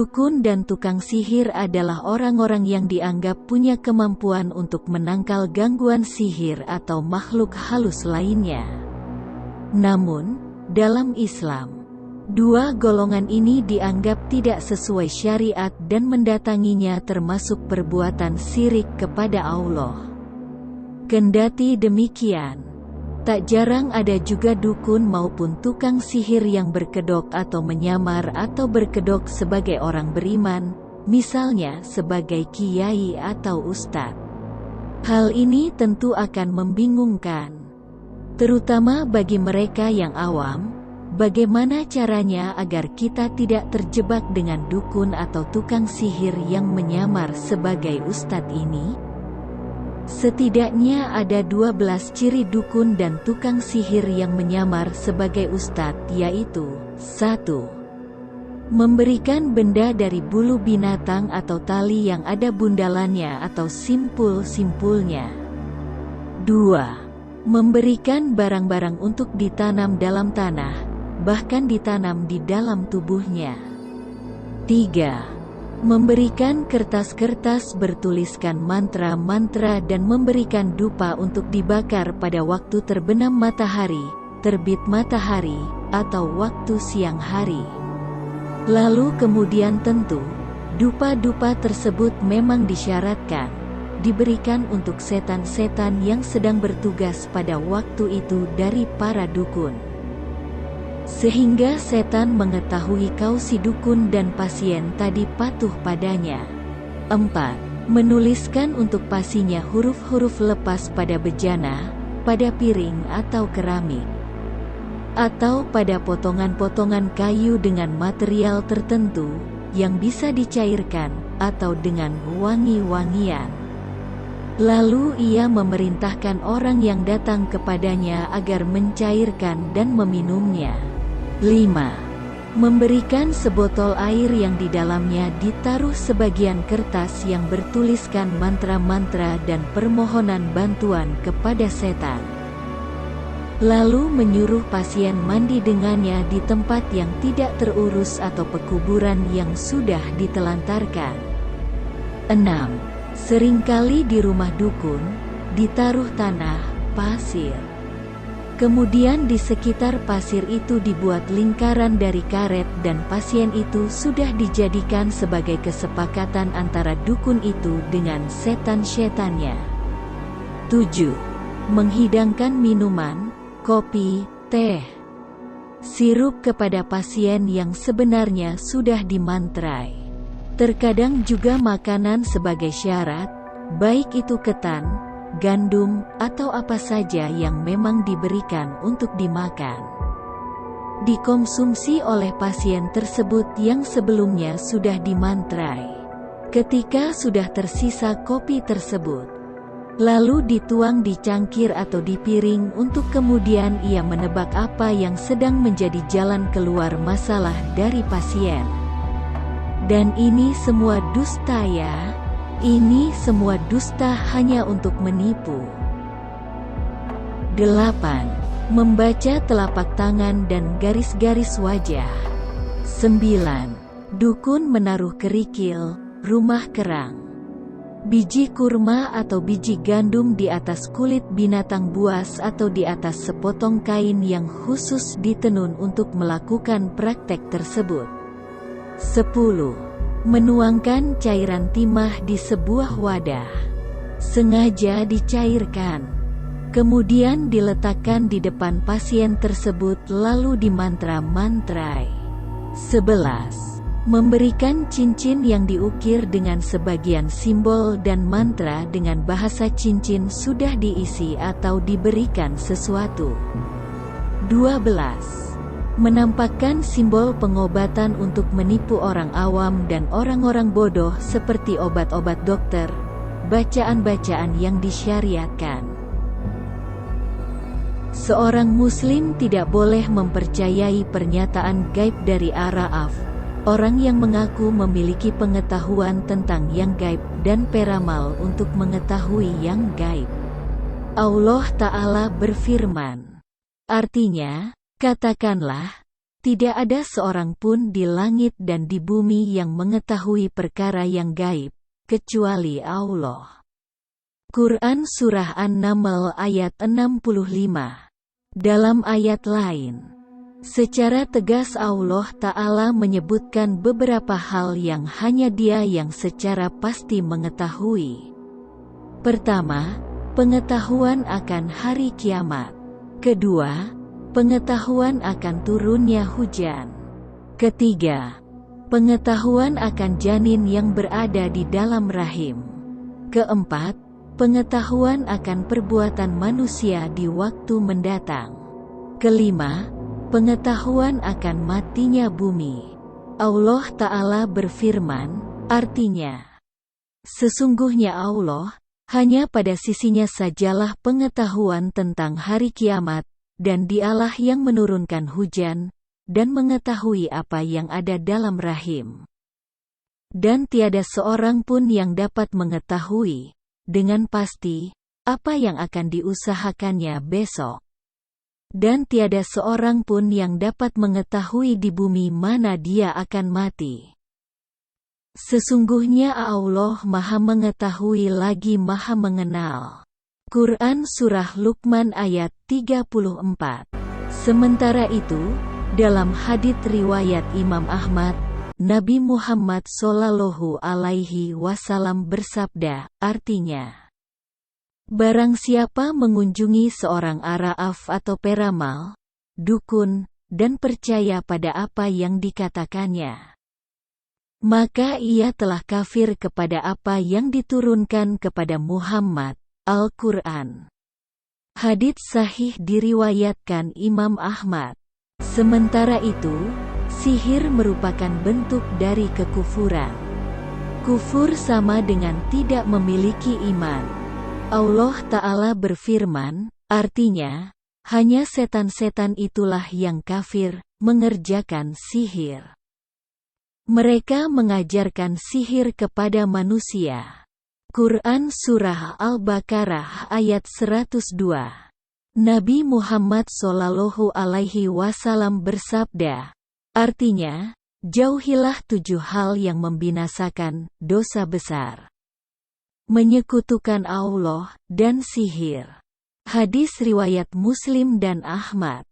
Dukun dan tukang sihir adalah orang-orang yang dianggap punya kemampuan untuk menangkal gangguan sihir atau makhluk halus lainnya. Namun, dalam Islam, dua golongan ini dianggap tidak sesuai syariat dan mendatanginya termasuk perbuatan syirik kepada Allah. Kendati demikian, tak jarang ada juga dukun maupun tukang sihir yang berkedok atau menyamar atau berkedok sebagai orang beriman, misalnya sebagai kiai atau ustadz. Hal ini tentu akan membingungkan, terutama bagi mereka yang awam. Bagaimana caranya agar kita tidak terjebak dengan dukun atau tukang sihir yang menyamar sebagai ustadz ini? Setidaknya ada 12 ciri dukun dan tukang sihir yang menyamar sebagai ustadz, yaitu 1. Memberikan benda dari bulu binatang atau tali yang ada bundalannya atau simpul-simpulnya. 2. Memberikan barang-barang untuk ditanam dalam tanah, bahkan ditanam di dalam tubuhnya. 3. Memberikan kertas-kertas bertuliskan mantra-mantra dan memberikan dupa untuk dibakar pada waktu terbenam matahari, terbit matahari, atau waktu siang hari. Lalu kemudian tentu, dupa-dupa tersebut memang disyaratkan diberikan untuk setan-setan yang sedang bertugas pada waktu itu dari para dukun, sehingga setan mengetahui kau si dukun dan pasien tadi patuh padanya. 4. Menuliskan untuk pasinya huruf-huruf lepas pada bejana, pada piring atau keramik, atau pada potongan-potongan kayu dengan material tertentu, yang bisa dicairkan, atau dengan wangi-wangian. Lalu ia memerintahkan orang yang datang kepadanya agar mencairkan dan meminumnya. 5. Memberikan sebotol air yang di dalamnya ditaruh sebagian kertas yang bertuliskan mantra-mantra dan permohonan bantuan kepada setan. Lalu menyuruh pasien mandi dengannya di tempat yang tidak terurus atau pekuburan yang sudah ditelantarkan. 6. Seringkali di rumah dukun ditaruh tanah, pasir. Kemudian di sekitar pasir itu dibuat lingkaran dari karet dan pasien itu sudah dijadikan sebagai kesepakatan antara dukun itu dengan setan-setannya. 7. Menghidangkan minuman, kopi, teh, sirup kepada pasien yang sebenarnya sudah dimantrai. Terkadang juga makanan sebagai syarat, baik itu ketan, gandum, atau apa saja yang memang diberikan untuk dimakan, dikonsumsi oleh pasien tersebut yang sebelumnya sudah dimantrai. Ketika sudah tersisa kopi tersebut, lalu dituang di cangkir atau di piring untuk kemudian ia menebak apa yang sedang menjadi jalan keluar masalah dari pasien. Dan ini semua dusta ya. Ini semua dusta hanya untuk menipu. 8. Membaca telapak tangan dan garis-garis wajah. 9. Dukun menaruh kerikil, rumah kerang, biji kurma atau biji gandum di atas kulit binatang buas atau di atas sepotong kain yang khusus ditenun untuk melakukan praktek tersebut. 10. Menuangkan cairan timah di sebuah wadah, sengaja dicairkan, kemudian diletakkan di depan pasien tersebut lalu dimantra-mantrai. 11. Memberikan cincin yang diukir dengan sebagian simbol dan mantra dengan bahasa cincin sudah diisi atau diberikan sesuatu. 12. Menampakkan simbol pengobatan untuk menipu orang awam dan orang-orang bodoh seperti obat-obat dokter, bacaan-bacaan yang disyariatkan. Seorang muslim tidak boleh mempercayai pernyataan gaib dari Araf, orang yang mengaku memiliki pengetahuan tentang yang gaib dan peramal untuk mengetahui yang gaib. Allah Ta'ala berfirman, artinya, katakanlah, Tidak ada seorang pun di langit dan di bumi yang mengetahui perkara yang gaib, kecuali Allah. Quran Surah An-Naml ayat 65. Dalam ayat lain, secara tegas Allah Ta'ala menyebutkan beberapa hal yang hanya Dia yang secara pasti mengetahui. Pertama, pengetahuan akan hari kiamat. Kedua, pengetahuan akan turunnya hujan. Ketiga, pengetahuan akan janin yang berada di dalam rahim. Keempat, pengetahuan akan perbuatan manusia di waktu mendatang. Kelima, pengetahuan akan matinya bumi. Allah Ta'ala berfirman, artinya, sesungguhnya Allah, hanya pada sisinya sajalah pengetahuan tentang hari kiamat, dan Dialah yang menurunkan hujan, dan mengetahui apa yang ada dalam rahim. Dan tiada seorang pun yang dapat mengetahui dengan pasti apa yang akan diusahakannya besok. Dan tiada seorang pun yang dapat mengetahui di bumi mana dia akan mati. Sesungguhnya Allah Maha Mengetahui lagi Maha Mengenal. Quran Surah Luqman ayat 34. Sementara itu, dalam hadits riwayat Imam Ahmad, Nabi Muhammad Shallallahu Alaihi Wasallam bersabda, artinya, barang siapa mengunjungi seorang araf atau peramal, dukun, dan percaya pada apa yang dikatakannya, maka ia telah kafir kepada apa yang diturunkan kepada Muhammad, Al-Quran. Hadits sahih diriwayatkan Imam Ahmad. Sementara itu, sihir merupakan bentuk dari kekufuran. Kufur sama dengan tidak memiliki iman. Allah Ta'ala berfirman, artinya, hanya setan-setan itulah yang kafir, mengerjakan sihir. Mereka mengajarkan sihir kepada manusia. Quran Surah Al-Baqarah ayat 102. Nabi Muhammad Shallallahu Alaihi Wasallam bersabda, artinya, jauhilah 7 hal yang membinasakan dosa besar. Menyekutukan Allah dan sihir. Hadis riwayat Muslim dan Ahmad.